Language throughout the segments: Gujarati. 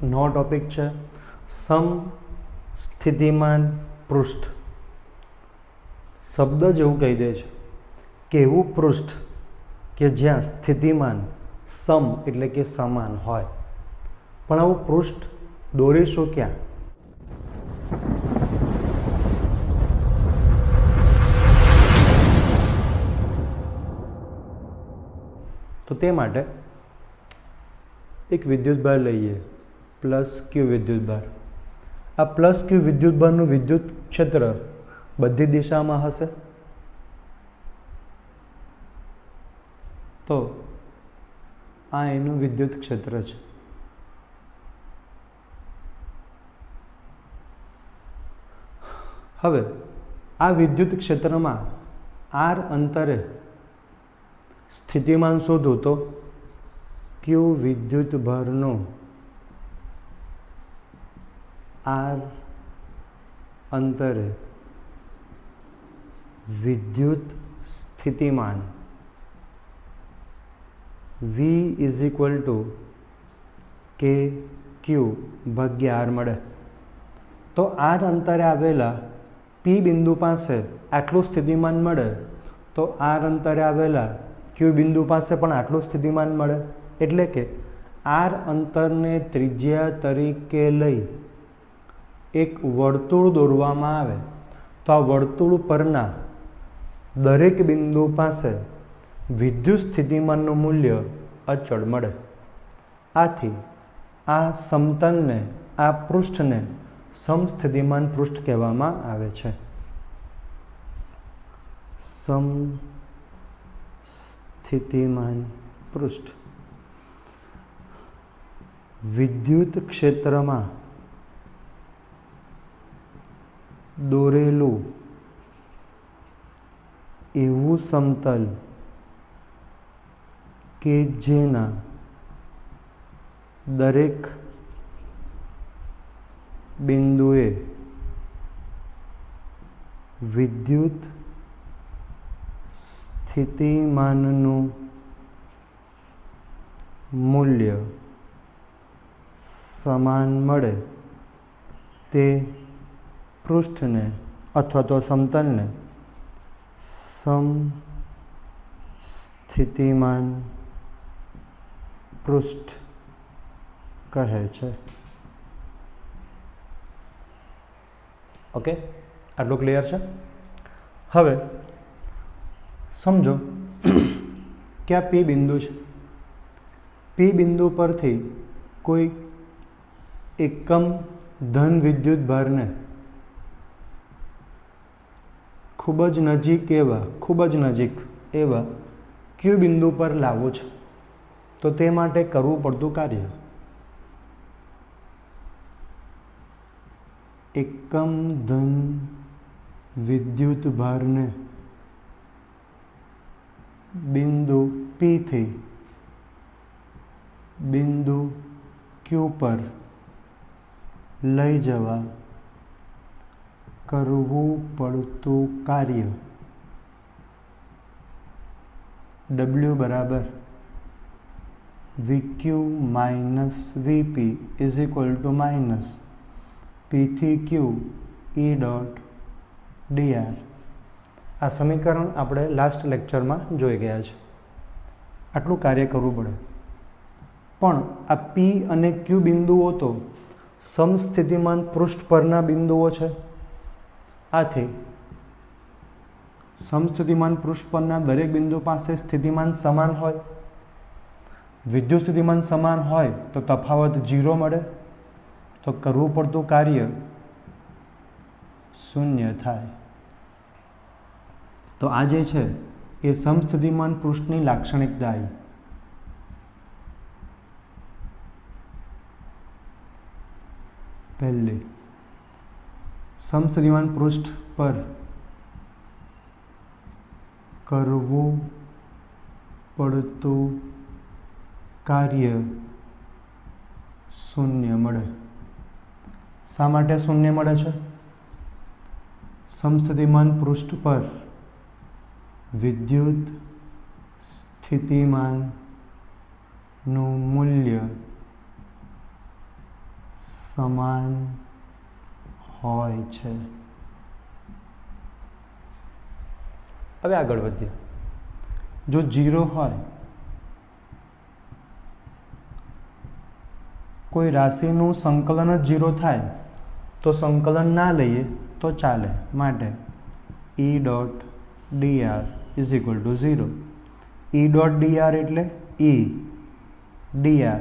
નવો ટોપિક છે સમસ્થિતિમાન પૃષ્ઠ. શબ્દ જ એવું કહી દે છે કે એવું પૃષ્ઠ કે જ્યાં સ્થિતિમાન સમ એટલે કે સમાન હોય. પણ આવું પૃષ્ઠ દોરીશું ક્યાં? તો તે માટે એક વિદ્યુતભાર લઈએ, પ્લસ ક્યુ વિદ્યુતભાર. આ પ્લસ ક્યુ વિદ્યુતભારનું વિદ્યુત ક્ષેત્ર બધી દિશામાં હશે. તો આ એનું વિદ્યુત ક્ષેત્ર છે. હવે આ વિદ્યુત ક્ષેત્રમાં આર અંતરે સ્થિતિમાન શોધવું તો ક્યુ વિદ્યુતભારનું આર અંતરે વિદ્યુત સ્થિતિમાન V ઇઝ ઇક્વલ ટુ કે ક્યુ ભાગ્યા આર મળે. તો આર અંતરે આવેલા પી બિંદુ પાસે આટલું સ્થિતિમાન મળે, તો આર અંતરે આવેલા ક્યુ બિંદુ પાસે પણ આટલું સ્થિતિમાન મળે. એટલે કે આર અંતરને ત્રિજ્યા તરીકે લઈ એક વર્તુળ દોરવામાં આવે તો આ વર્તુળ પરના દરેક બિંદુ પાસે વિદ્યુત સ્થિતિમાનનું મૂલ્ય અચળ મળે. આથી આ સમતલને, આ પૃષ્ઠને સમસ્થિતિમાન પૃષ્ઠ કહેવામાં આવે છે. સમસ્થિતિમાન પૃષ્ઠ વિદ્યુત ક્ષેત્રમાં દોરેલું એવું સમતલ કે જેના દરેક બિંદુએ વિદ્યુત સ્થિતિમાનનું મૂલ્ય સમાન મળે તે પૃષ્ઠને અથવા તો સમતલને સમસ્થિતિમાન પૃષ્ઠ કહે છે. ઓકે, આટલું ક્લિયર છે. હવે સમજો કે આ પી બિંદુ છે. પી બિંદુ પરથી કોઈ એકમ ધન વિદ્યુત ભારને ખૂબ જ નજીક એવા ક્યુ બિંદુ પર લાવવું છે. તો તે માટે કરવું પડતું કાર્ય એકમ ધન વિદ્યુત ભારને બિંદુ પી થી બિંદુ ક્યુ પર લઈ જવા કરવું પડતું કાર્ય W બરાબર VQ minus VP is equal two minus P થી Q E ડોટ DR. આ સમીકરણ આપણે લાસ્ટ લેક્ચરમાં જોઈ ગયા છે. આટલું કાર્ય કરવું પડે. પણ આ P અને Q બિંદુઓ તો સમસ્થિતિમાન પૃષ્ઠ પરના બિંદુઓ છે. આથી સમસ્થિતિમાન પૃષ્ઠ પરના દરેક બિંદુ પાસે સ્થિતિમાન સમાન હોય. વિદ્યુત સ્થિતિમાન સમાન હોય તો તફાવત 0 મળે. તો કરવું પડતું કાર્ય 0 થાય. તો આ જે છે એ સમસ્થિતિમાન પૃષ્ઠની લાક્ષણિકતા આવી. પહેલી, સમસ્થિતિમાન પૃષ્ઠ પર કરવું પડતું કાર્ય 0 મળે. શા માટે 0 મળે છે? સમસ્થિતિમાન પૃષ્ઠ પર વિદ્યુત સ્થિતિમાનનું મૂલ્ય સમાન હોય છે। હવે આગળ વધીએ। જો 0 હોય, કોઈ રાશિનું સંકલન જ 0 થાય તો સંકલન ના લઈએ તો ચાલે, માટે E dot dr is equal two 0। E dot dr એટલે E dr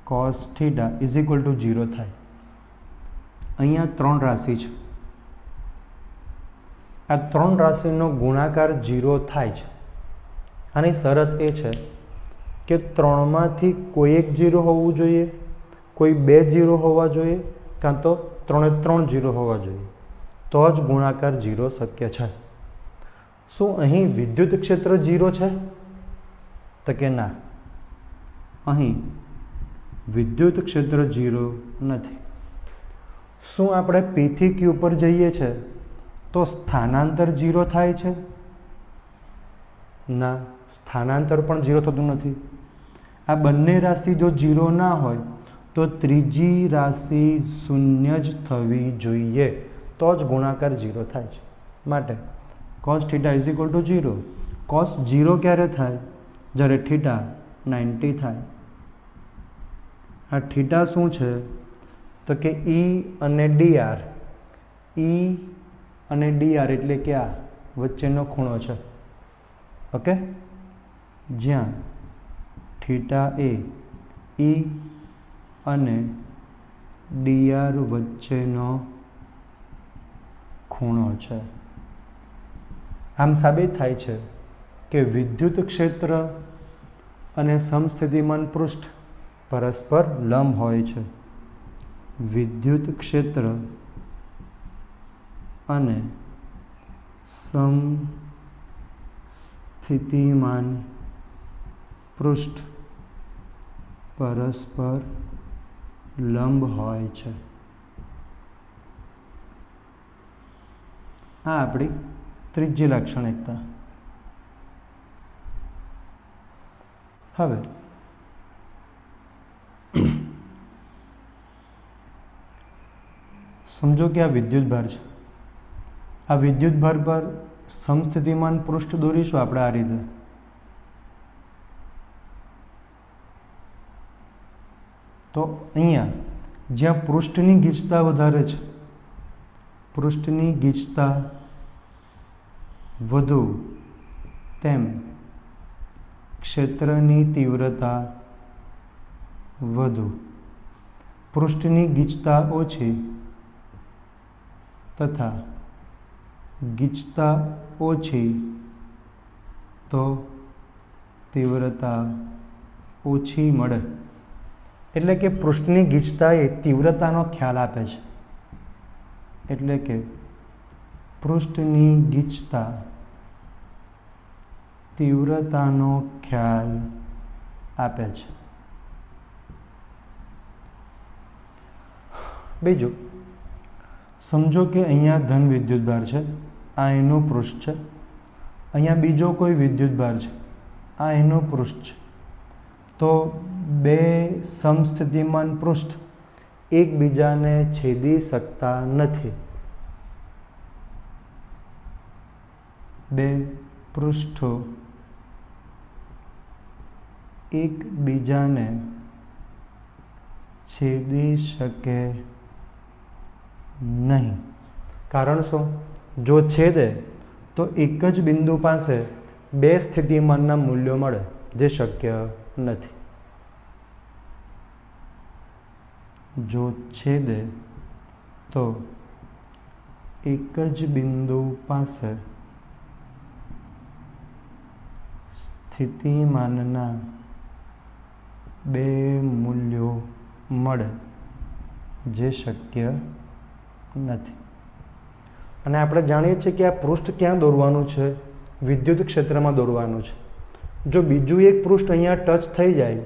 cos theta is equal two 0 થાય। અહીંયા 3 રાશિ છે, આ 3 રાશિનો ગુણાકાર 0 થાય છે। આની શરત એ છે કે 3માંથી કોઈ એક 0 હોવું જોઈએ, કોઈ 2 0 હોવા જોઈએ, કાં તો 3 0 હોવા જોઈએ, તો જ ગુણાકાર 0 શક્ય છે। શું અહીં વિદ્યુત ક્ષેત્ર 0 છે? તો કે ના, અહીં વિદ્યુત ક્ષેત્ર 0 નથી। શું આપણે P થી Q પર જઈએ છીએ તો સ્થાનાંતર 0 થાય છે? ના, સ્થાનાંતર પણ 0 થતું નથી। આ બંને રાશિ જો 0 ના હોય તો ત્રીજી રાશિ શૂન્ય જ થવી જોઈએ, તો જ ગુણાકાર 0 થાય છે। માટે cos theta is equal two 0। cos 0 ક્યારે થાય? જ્યારે થીટા 90 થાય। આ થીટા શું છે? તો કે E અને dr, E અને dr એટલે કે આ વચ્ચેનો ખૂણો છે। ઓકે, જ્યાં થીટા એ E અને dr વચ્ચેનો ખૂણો છે। આમ સાબિત થાય છે કે વિદ્યુત ક્ષેત્ર અને સમસ્થિતિમાન પૃષ્ઠ પરસ્પર લંબ હોય છે। વિદ્યુત ક્ષેત્ર અને સમસ્થિતિમાન પૃષ્ઠ પરસ્પર લંબ હોય છે। આ આપણી ત્રીજી લાક્ષણિકતા। હવે સમજો કે આ વિદ્યુત ભાર છે। આ વિદ્યુત ભાર પર સમસ્થિતિમાન પૃષ્ઠ દોરીશું આપણે આ રીતે। તો અહીંયા જ્યાં પૃષ્ઠની ગીચતા વધારે છે, પૃષ્ઠની ગીચતા વધુ, તેમ ક્ષેત્રની તીવ્રતા વધુ। પૃષ્ઠની ગીચતા ઓછી તથા ગીચતા ઓછી તો તીવ્રતા ઓછી મળે। એટલે કે પૃષ્ઠની ગીચતા એ તીવ્રતાનો ખ્યાલ આપે છે। એટલે કે પૃષ્ઠની ગીચતા તીવ્રતાનો ખ્યાલ આપે છે। બીજું, સમજો કે અહીંયા ધન વિદ્યુતભાર છે, આ એનું પૃષ્ઠ છે। અહીંયા બીજો કોઈ વિદ્યુતભાર છે, આ એનું પૃષ્ઠ છે। તો બે સમસ્થિતિમાન પૃષ્ઠ એકબીજાને છેદી શકતા નથી। બે પૃષ્ઠો એકબીજાને છેદી શકે નહીં। કારણ શું? જો છેદે તો એક જ બિંદુ પાસે બે સ્થિતિમાનના મૂલ્યો મળે, જે શક્ય નથી। જો છેદે તો એક જ બિંદુ પાસે સ્થિતિમાનના બે મૂલ્યો મળે, જે શક્ય નથી। અને આપણે જાણીએ છીએ કે આ પૃષ્ઠ ક્યાં દોરવાનું છે? વિદ્યુત ક્ષેત્રમાં દોરવાનું છે। જો બીજું એક પૃષ્ઠ અહીંયા ટચ થઈ જાય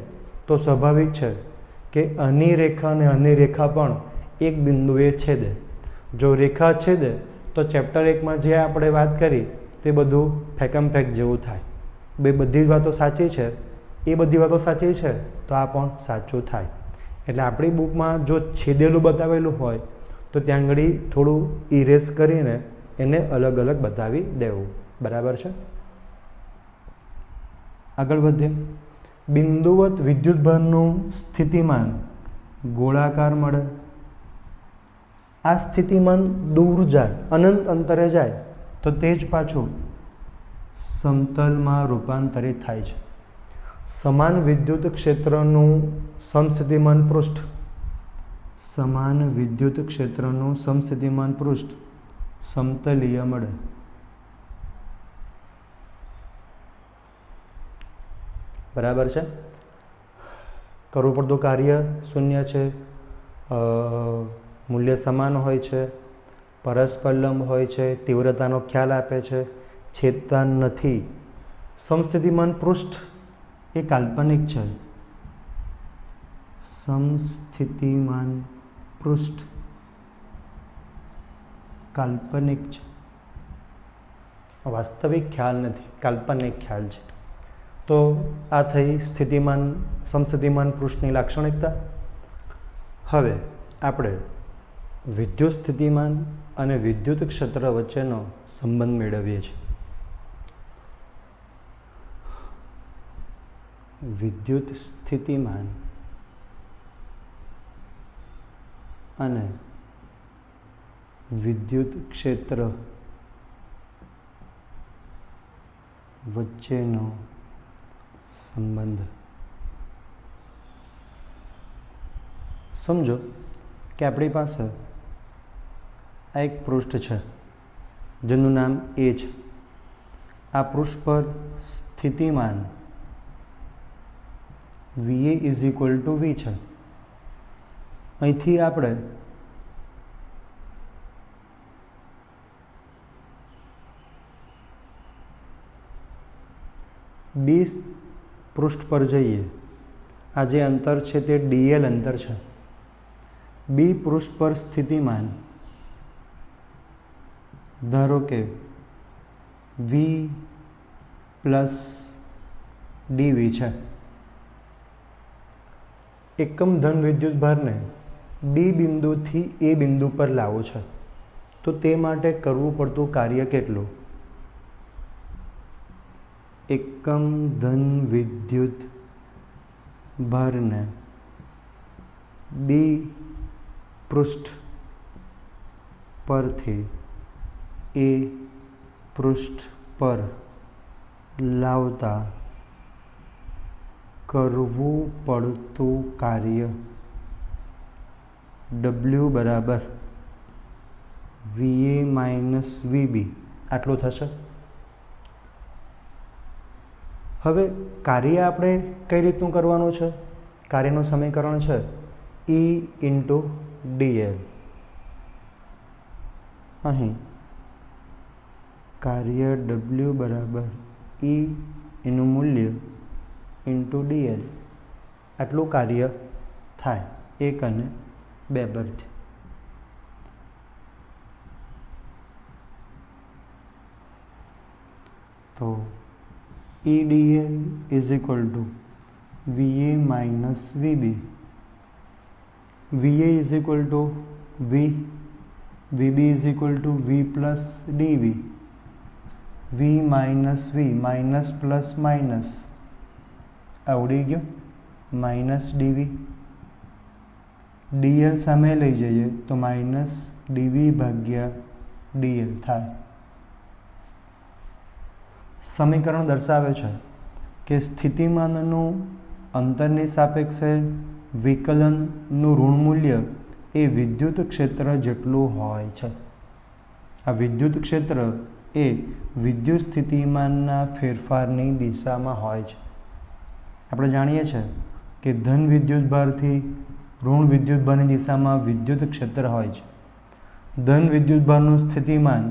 તો સ્વાભાવિક છે કે આની રેખા અને આની રેખા પણ એક બિંદુએ છેદે। જો રેખા છેદે તો ચેપ્ટર 1માં જે આપણે વાત કરી તે બધું ફેકમ ફેક જેવું થાય। બધી વાતો સાચી છે, એ બધી વાતો સાચી છે તો આ પણ સાચું થાય। એટલે આપણી બુકમાં જો છેદેલું બતાવેલું હોય તો ત્યાં આગળ થોડું ઇરેઝ કરીને એને અલગ અલગ બતાવી દેવું. બરાબર છે. આગળ વધીએ. બિંદુવત વિદ્યુતભારનું સ્થિતિમાન ગોળાકાર મળે. આ સ્થિતિમાન દૂર જાય, અનંત અંતરે જાય તો તે જ પાછું સમતલમાં રૂપાંતરિત થાય છે. સમાન વિદ્યુત ક્ષેત્રનું સમસ્થિતિમાન પૃષ્ઠ, સમાન વિદ્યુત ક્ષેત્રનું સમસ્થિતિમાન પૃષ્ઠ સમતલીય મળે. બરાબર છે. કરવું પડતું કાર્ય શૂન્ય છે, મૂલ્ય સમાન હોય છે, પરસ્પર લંબ હોય છે, તીવ્રતાનો ખ્યાલ આપે છે, છેદતા નથી. સમસ્થિતિમાન પૃષ્ઠ એ કાલ્પનિક છે. સમસ્થિતિમાન પૃષ્ઠ કાલ્પનિક છે, વાસ્તવિક ખ્યાલ નથી, કાલ્પનિક ખ્યાલ છે. તો આ થઈ સ્થિતિમાન સમસ્થિતિમાન પૃષ્ઠની લાક્ષણિકતા. હવે આપણે વિદ્યુત સ્થિતિમાન અને વિદ્યુત ક્ષેત્ર વચ્ચેનો સંબંધ મેળવીએ છીએ. વિદ્યુત સ્થિતિમાન અને વિદ્યુત ક્ષેત્ર વચ્ચેનો સંબંધ. સમજો કે આપણી પાસે આ એક પૃષ્ઠ છે જેનું નામ એ છે. આ પૃષ્ઠ પર સ્થિતિમાન VA is equal to V છે. અહીંથી આપણે બી પૃષ્ઠ પર જઈએ. આ જે અંતર છે તે DL અંતર છે. બી પૃષ્ઠ પર સ્થિતિમાન ધારો કે V પ્લસ DV છે. એકમ ધન વિદ્યુત ભારને બી બિંદુથી એ બિંદુ પર લાવવું છે તો તે માટે કરવું પડતું કાર્ય કેટલું? એકમ ધન વિદ્યુત ભારને બી પૃષ્ઠ પરથી એ પૃષ્ઠ પર લાવતા કરવું પડતું કાર્ય W બરાબર VA માઇનસ VB આટલું થશે. હવે કાર્ય આપણે કઈ રીતનું કરવાનું છે? કાર્યનું સમીકરણ છે E ઇન્ટુ DL. અહીં કાર્ય W બરાબર E એનું મૂલ્ય ઇન્ટુ DL આટલું કાર્ય થાય 1 અને 2 પરથી. તો EDL is equal two VA minus VB. VA is equal to V, VB is equal to V plus DV. V minus V minus plus minus આવડી ગયું માઇનસ DV. DL સામે લઈ જઈએ તો માઇનસ DV ભાગ્યા DL થાય. સમીકરણ દર્શાવે છે કે સ્થિતિમાનનું અંતરની સાપેક્ષે વિકલનનું ઋણ મૂલ્ય એ વિદ્યુત ક્ષેત્ર જેટલું હોય છે. આ વિદ્યુત ક્ષેત્ર એ વિદ્યુત સ્થિતિમાનના ફેરફારની દિશામાં હોય છે. આપણે જાણીએ છીએ કે ધન વિદ્યુતભારથી ઋણ વિદ્યુતભારની દિશામાં વિદ્યુત ક્ષેત્ર હોય છે. ધન વિદ્યુતભારનું સ્થિતિમાન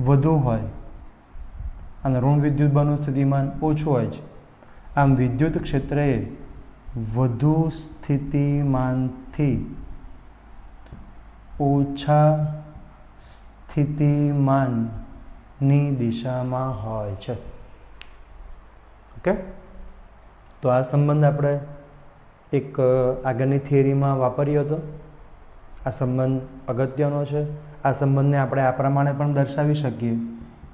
વધુ હોય અને ઋણ વિદ્યુતભારનું સ્થિતિમાન ઓછું હોય છે. આમ વિદ્યુત ક્ષેત્રએ વધુ સ્થિતિમાનથી ઓછા સ્થિતિમાનની દિશામાં હોય છે. ઓકે, તો આ સંબંધ આપણે એક આગળની થિયરીમાં વાપર્યો હતો. આ સંબંધ અગત્યનો છે. આ સંબંધને આપણે આ પ્રમાણે પણ દર્શાવી શકીએ.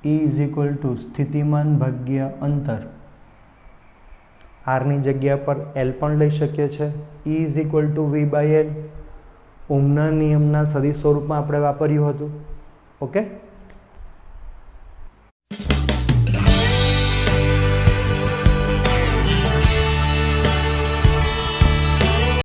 E ઇઝ ઇક્વલ ટુ સ્થિતિમાન ભાગ્ય અંતર. આરની જગ્યા પર એલ પણ લઈ શકીએ છીએ. E is equal to V by L. ઓહમના નિયમના સદિશ સ્વરૂપમાં આપણે વાપર્યું હતું. ઓકે.